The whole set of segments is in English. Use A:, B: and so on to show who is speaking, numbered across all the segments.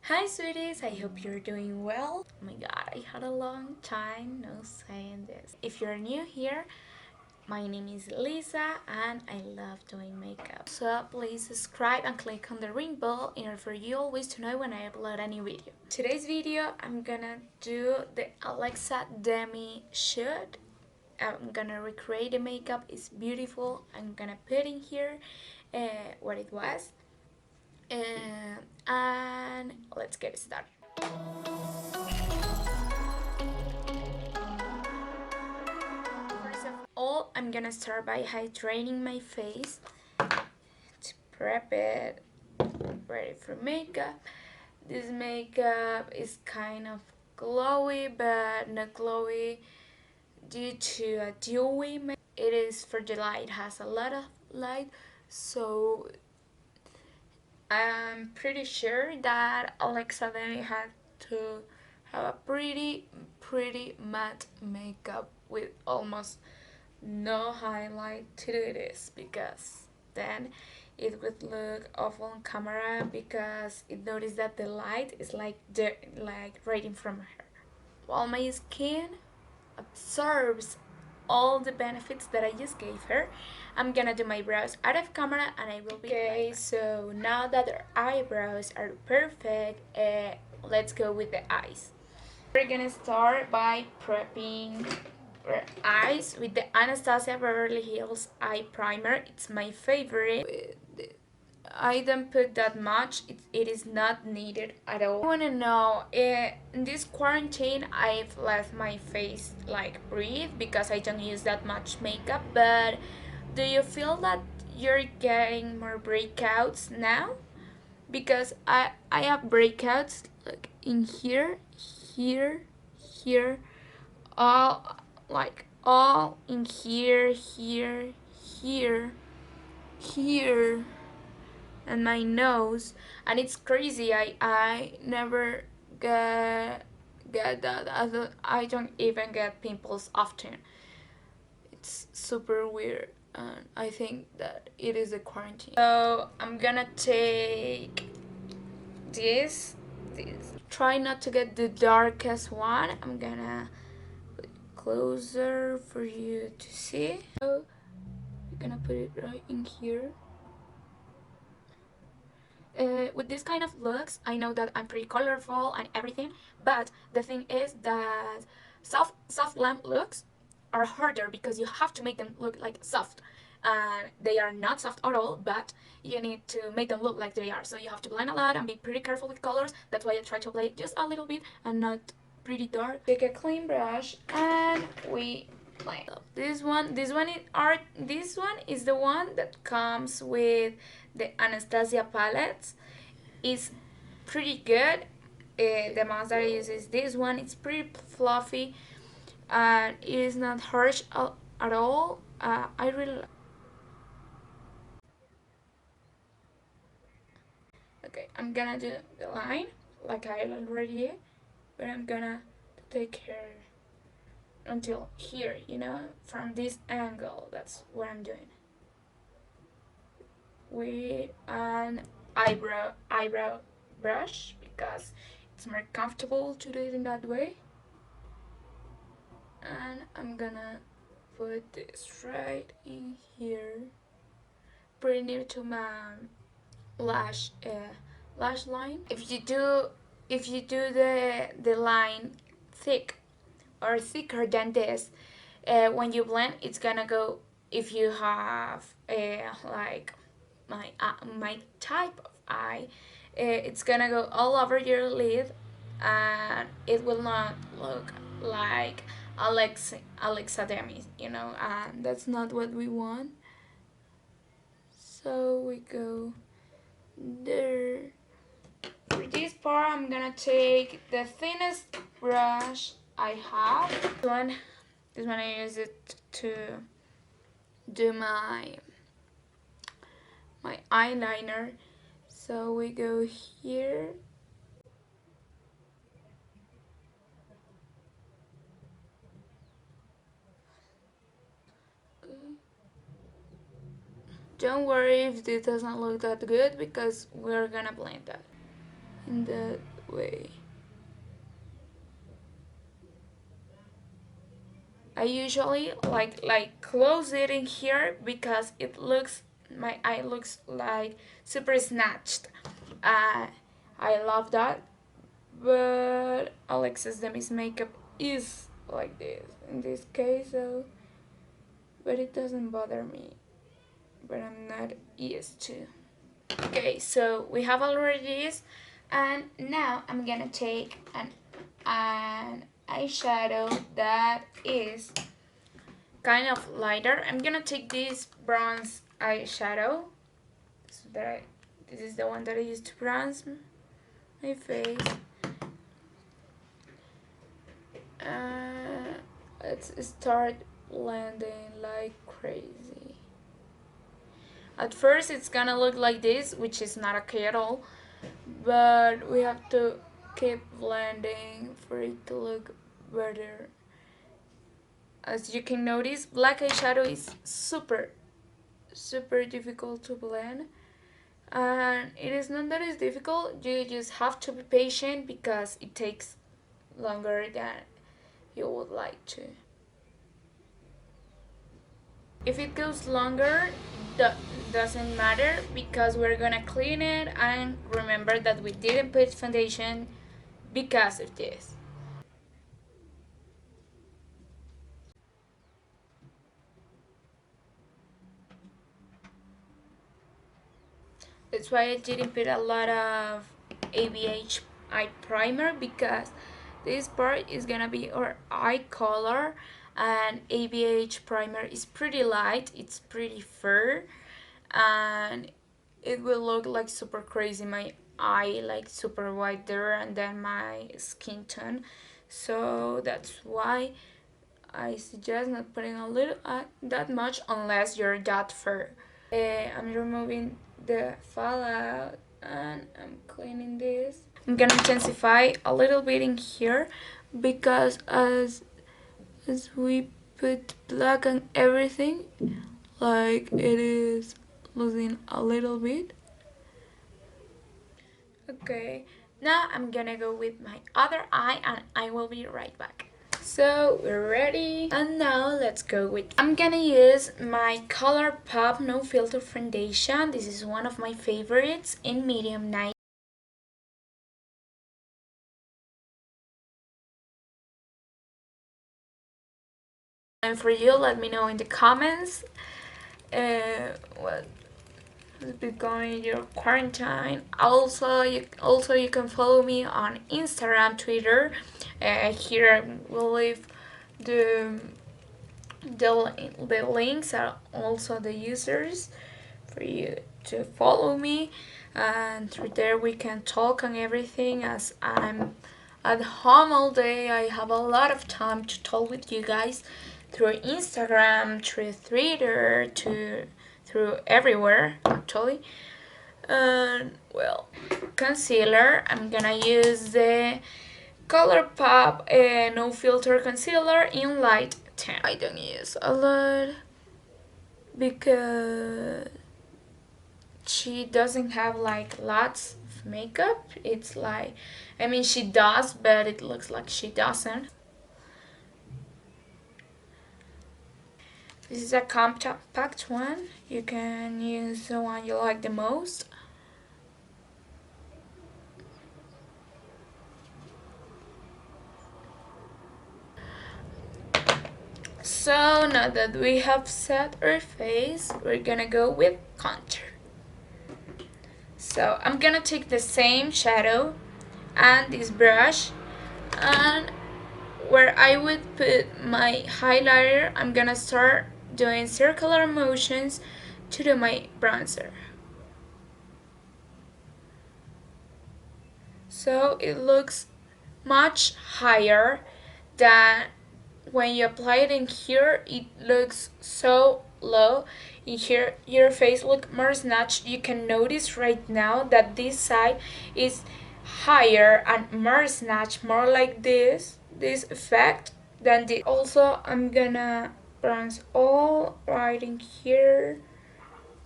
A: Hi sweeties, I hope you're doing well. Oh my god, I had a long time no saying this. If you're new here, my name is Lisa and I love doing makeup. So please subscribe and click on the ring bell in order for you always to know when I upload a new video. Today's video, I'm gonna do the Alexa Demie shoot. I'm gonna recreate the makeup. It's beautiful. I'm gonna put in here what it was. And let's get started. First of all, I'm gonna start by hydrating my face to prep it ready for makeup. This makeup is kind of glowy, but not glowy due to a dewy makeup. It is for the light, it has a lot of light, so I'm pretty sure that Alexa Demie had to have a pretty matte makeup with almost no highlight to do this, because then it would look awful on camera, because it noticed that the light is like right in front of her, while my skin absorbs all the benefits that I just gave her. I'm gonna do my brows out of camera and I will be okay. So now that our eyebrows are perfect, let's go with the eyes. We're gonna start by prepping our eyes with the Anastasia Beverly Hills eye primer. It's my favorite. I don't put that much. It is not needed at all. I want to know, in this quarantine I've let my face like breathe because I don't use that much makeup, but do you feel that you're getting more breakouts now? Because I have breakouts like in here, here, all all in here, here, and my nose, and it's crazy. I never get that. I don't even get pimples often. It's super weird, and I think that it is a quarantine. So I'm gonna take this. Try not to get the darkest one. I'm gonna put it closer for you to see. So I'm gonna put it right in here. With this kind of looks, I know that I'm pretty colorful and everything, but the thing is that soft glam looks are harder because you have to make them look like soft. They are not soft at all, but you need to make them look like they are. So you have to blend a lot and be pretty careful with colors. That's why I try to apply just a little bit and not pretty dark. Take a clean brush and we blend. This one is the one that comes with the Anastasia palettes. Is pretty good. The mask that I use is this one. It's pretty fluffy and it is not harsh at all. I really okay. I'm gonna do the line like I already did, but I'm gonna take care until here, from this angle. That's what I'm doing with an eyebrow brush because it's more comfortable to do it in that way. And I'm gonna put this right in here, pretty near to my lash lash line. If you do the line thick or thicker than this, when you blend, it's gonna go. If you have like my type of eye, it's gonna go all over your lid, and it will not look like Alexa Demie, and that's not what we want. So we go there. For this part, I'm gonna take the thinnest brush I have. This one I use it to do my eyeliner. So we go here. Don't worry if this doesn't look that good because we're gonna blend that in the way. I usually like close it in here because it looks, my eye looks like super snatched. Uh, I love that, but Alexis Demie's makeup is like this in this case, so but it doesn't bother me. But I'm not used to. Okay, so we have already this, and now I'm gonna take an eyeshadow that is kind of lighter. I'm gonna take this bronze eyeshadow. So this is the one that I use to bronze my face. Let's start blending like crazy. At first it's gonna look like this, which is not okay at all, but we have to keep blending for it to look better. As you can notice, black eyeshadow is super difficult to blend, and it is not that it's difficult, you just have to be patient because it takes longer than you would like to. If it goes longer, that doesn't matter because we're gonna clean it, and remember that we didn't put foundation because of this. That's why I didn't put a lot of ABH eye primer, because this part is gonna be our eye color, and ABH primer is pretty light, it's pretty fair, and it will look like super crazy my eye, like super white there, and then my skin tone. So that's why I suggest not putting a little that much unless you're that fair. I'm removing the fallout and I'm cleaning this. I'm gonna intensify a little bit in here because as we put black on everything, like it is losing a little bit. Okay, now I'm gonna go with my other eye and I will be right back. So we're ready, and now let's go with, I'm gonna use my ColourPop No Filter Foundation. This is one of my favorites in medium night. And for you, let me know in the comments what has been going your quarantine. Also you can follow me on Instagram, Twitter. Here I will leave the the links are also the users for you to follow me, and through there we can talk on everything. As I'm at home all day, I have a lot of time to talk with you guys through Instagram, through Twitter, through everywhere actually. And well, concealer, I'm gonna use the ColourPop No Filter Concealer in Light 10. I don't use a lot because she doesn't have like lots of makeup. It's like, I mean, she does, but it looks like she doesn't. This is a compact one. You can use the one you like the most. So now that we have set our face, we're gonna go with contour. So I'm gonna take the same shadow and this brush, and where I would put my highlighter, I'm gonna start doing circular motions to do my bronzer. So it looks much higher than when you apply it in here. It looks so low. In here your face look more snatched. You can notice right now that this side is higher and more snatched, more like this effect than this. Also I'm gonna bronze all right in here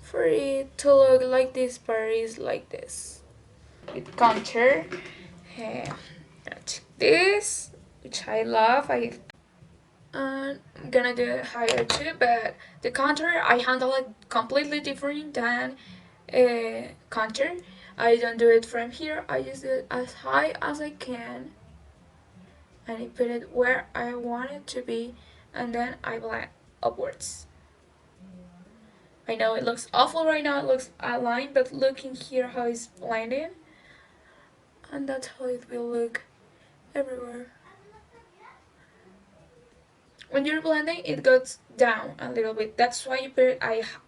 A: for it to look like this part is like this with contour. this, which I love. I'm gonna do it higher too, but the contour I handle it completely different than contour. I don't do it from here, I just do it as high as I can and I put it where I want it to be, and then I blend upwards. I know it looks awful right now, it looks aligned, but looking here how it's blending, and that's how it will look everywhere. When you're blending, it goes down a little bit. That's why you put it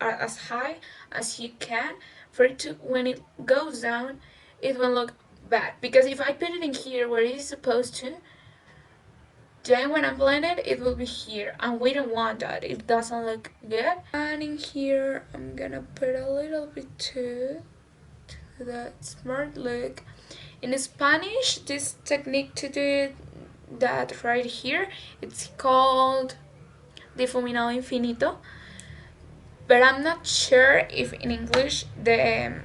A: as high as you can, for it to, when it goes down, it will look bad. Because if I put it in here where it is supposed to, then when I'm blended, it will be here, and we don't want that. It doesn't look good. And in here, I'm gonna put a little bit too, to that smart look. In Spanish, this technique to do that right here, it's called difuminado infinito, but I'm not sure if in English the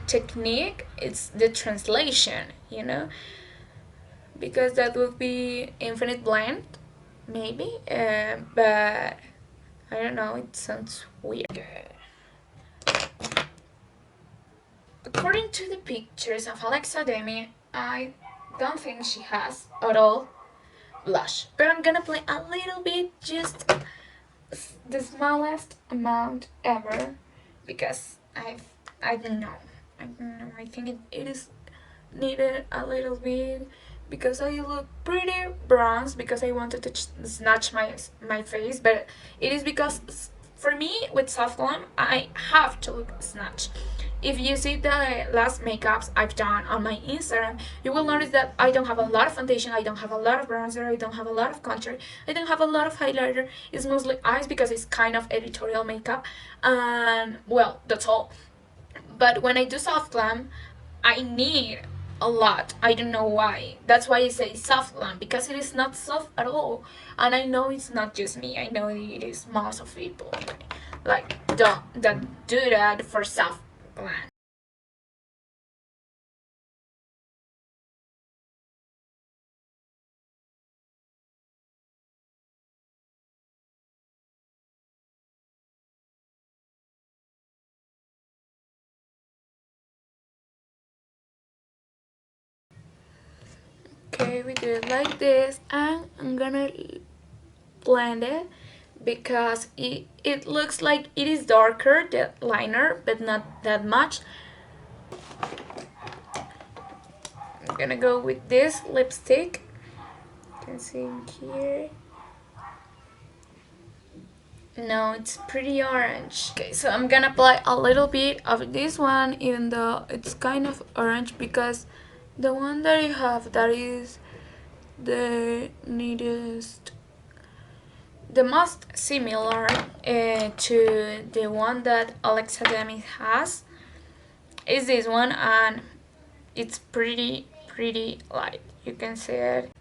A: technique is the translation, you know, because that would be infinite blend, maybe, but I don't know, it sounds weird. According to the pictures of Alexa Demie, I don't think she has at all blush, but I'm gonna play a little bit, just the smallest amount ever, because I don't know, I think it is needed a little bit, because I look pretty bronze, because I wanted to snatch my face, but it is because for me with soft glam I have to look snatch. If you see the last makeups I've done on my Instagram, you will notice that I don't have a lot of foundation, I don't have a lot of bronzer, I don't have a lot of contour, I don't have a lot of highlighter. It's mostly eyes because it's kind of editorial makeup, and well, that's all. But when I do soft glam, I need a lot. I don't know why. That's why I say soft glam, because it is not soft at all. And I know it's not just me. I know it is most of people like that do that for soft glam. Okay, we do it like this, and I'm gonna blend it because it looks like it is darker, the liner, but not that much. I'm gonna go with this lipstick. You can see in here. No, it's pretty orange. Okay, so I'm gonna apply a little bit of this one, even though it's kind of orange, because the one that I have that is the neatest, the most similar to the one that Alexa Demie has is this one, and it's pretty light. You can see it.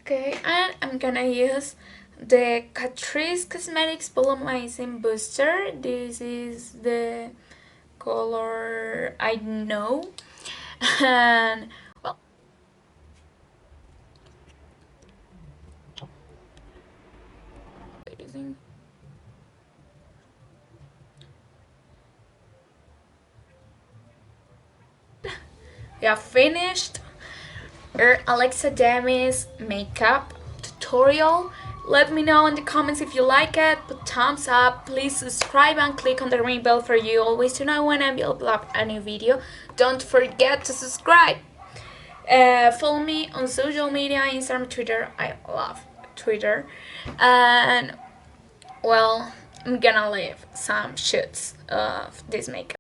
A: Okay, and I'm gonna use the Catrice Cosmetics Volumizing Booster. This is the color I know, and well, we have finished Alexa Demie's makeup tutorial. Let me know in the comments if you like it, put thumbs up, please subscribe and click on the ring bell for you always to know when I will upload a new video. Don't forget to subscribe. Follow me on social media, Instagram, Twitter. I love Twitter. And well, I'm gonna leave some shoots of this makeup.